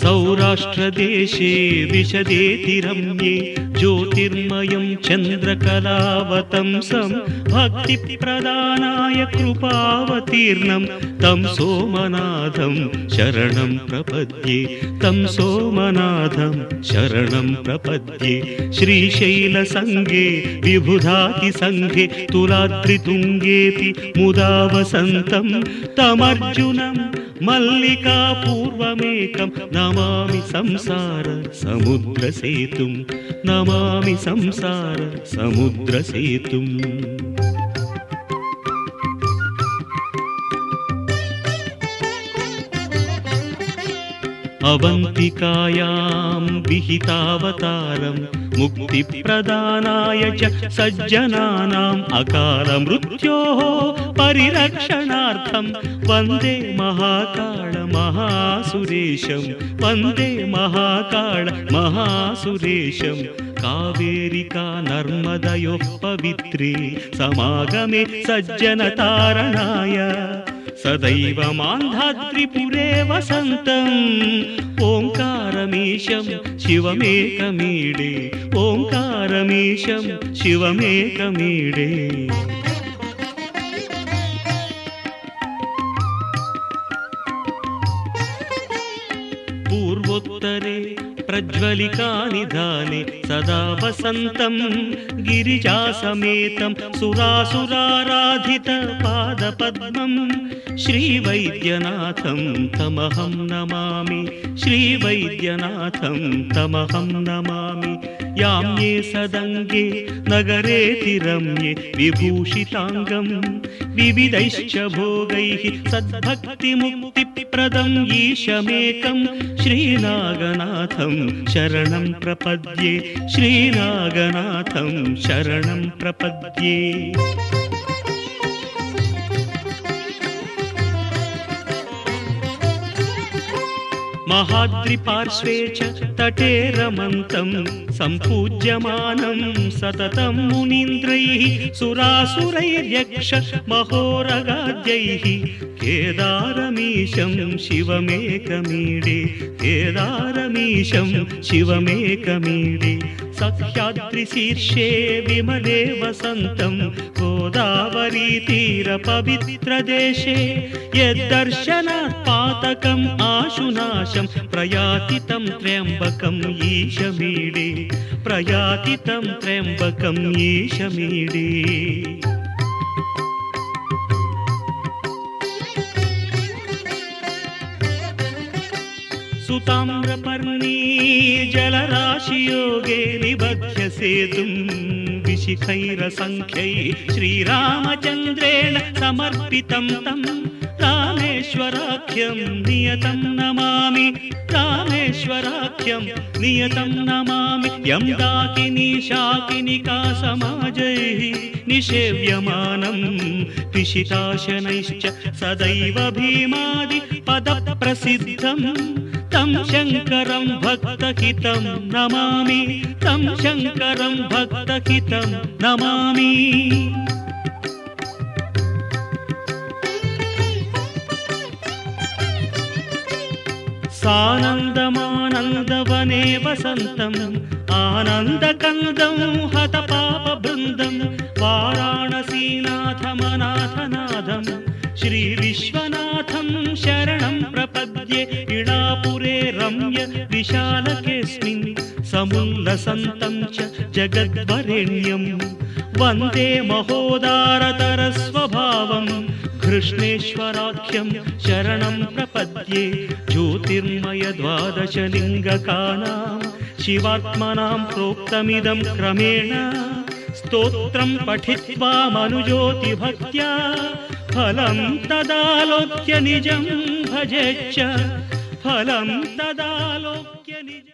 सौराष्ट्रदेशे विशदेति रम्ये ज्योतिर्मयं चन्द्रकलावतंसं भक्तिप्रदानाय कृपावतीर्णं तं सोमनाथं शरणं प्रपद्ये तं सोमनाथं शरणं प्रपद्ये। श्रीशैलसङ्गे विबुधातिसङ्गे तुलाद्रितुङ्गेऽपि मुदा वसन्तं तमर्जुनं मल्लिकापूर्वमेकं नमामि संसार समुद्रसेतुं नमामि संसार समुद्रसेतुम्। अवन्तिकायां विहितावतारं मुक्तिप्रदानाय च सज्जनानाम् अकालमृत्योः परिरक्षणार्थं वन्दे महाकाल महासुरेशं वन्दे महाकाल महासुरेशं। कावेरिका नर्मदयोः पवित्रे समागमे सज्जनतारणाय सदैव मान्धाद्रिपुरे वसन्तम् ओङ्कारमीशं शिवमेकमीडे ओङ्कारमीशं शिवमेकमीडे। पूर्वोत्तरे प्रज्वलिकानिधाने सदा वसन्तं गिरिजासमेतं सुरासुराराधितपादपद्मं श्रीवैद्यनाथं तमहं नमामि श्रीवैद्यनाथं तमहं नमामि। याम्ये सदङ्गे नगरेति रम्ये विभूषिताङ्गं विविधैश्च भोगैः सद्भक्तिमुक्तिप्रदं ईशमेकं श्रीनागनाथं शरणं प्रपद्ये श्रीनागनाथं शरणं प्रपद्ये। महाद्रिपार्श्वे च तटे रमन्तं सम्पूज्यमानं सततं मुनीन्द्रैः सुरासुरैर्यक्ष महोरगाद्यैः केदारमीशं शिवमेकमीडे केदारमीशं शिवमेकमीडे। सह्याद्रिशीर्षे विमले वसन्तं गोदावरीतीरपवित्रदेशे यद्दर्शनात् पातकम् आशुनाशं प्रयाति तं त्र्यम्बकम् ईशमीडे प्रयाति तं त्र्यम्बकम् ईशमीडे। सुताम्रपर्णी जलराशियोगे निबध्य सेतुं विशिखैरसङ्ख्यैः श्रीरामचन्द्रेण समर्पितं तं रामेश्वराख्यं नियतं नमामि रामेश्वराख्यं नियतं नमामि। यं दाकिनी शाकिनिका समाजैः निषेव्यमानं पिशिताशनैश्च सदैव भीमादि पदप्रसिद्धं तं शङ्करं भक्तहितं नमामि तं शङ्करं भक्तहितं नमामि। सानन्दमानन्दवने वसन्तम् आनन्दकन्दं हतपापबृन्दं वाराणसीनाथमनाथनाथं श्रीविश्वनाथं शरणं प्रपद्ये। इडापुरे रम्य विशालकेऽस्मिन् समुल्लसन्तं च जगद्वरेण्यं वन्दे महोदारतरस्वभावं कृष्णेश्वराख्यं शरणं प्रपद्ये। ज्योतिर्मय द्वादशलिङ्गकानां शिवात्मनां प्रोक्तमिदं क्रमेण स्तोत्रं पठित्वा मनुज्योतिभक्त्या फलं तदालोक्य निजं भजेच्च फलं तदालोक्य निजम्।